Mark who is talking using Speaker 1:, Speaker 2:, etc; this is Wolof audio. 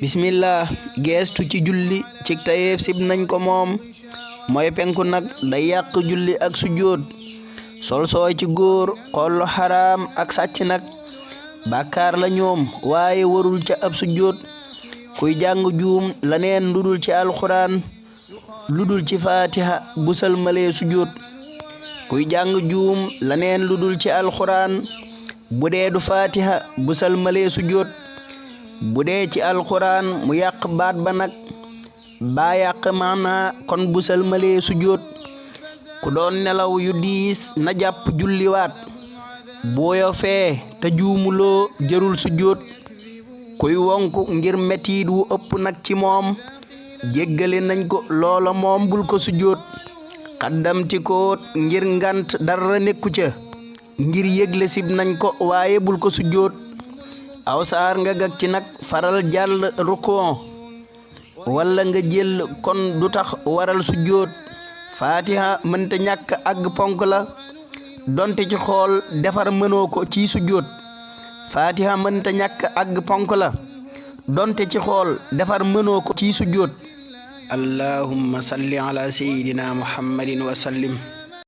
Speaker 1: bismillah geestu ci julli ci tayeef sib nañ ko moom mooy penku nag day yàq julli ak sujjóot sol sooy ci góor xool lu xaraam ak sàcc nag bàkkaar la ñoom waaye warul ca ab sujjóot kuy jàng juum laneen ludul ci alxuraan ludul ci fatiha bu salmalee sujjóot kuy jàng juum laneen ludul ci alxuraan bu dee du fatiha bu salmalee sujjóot bu dee ci alxuraan mu yàq baat ba nag baa yàq maana kon bu salmalee sujjóot ku doon nelaw yu diis na jàpp julliwaat booyo fee te juumuloo jërul sujjóot kuy wonku ngir metiid wu ëpp nag ci moom jéggale nañ ko loola moom bul ko sujjóot xaddamti koot ngir ngant dara nekku ca ngir yëgle sib nañ ko waaye bul ko sujjóot aw saar nga gag ci nag faral jàll rukon walla nga jël kon du tax waral sujjóot fatiha mënta ñàkk àgg ponk la donte ci xool defar mënoo ko ci sujjóot fatiha mënta ñàkk àgg ponk la donte ci xool defar mënoo ko ci sujjóot allahumma salli ala sayyidina muhammadin wa sallim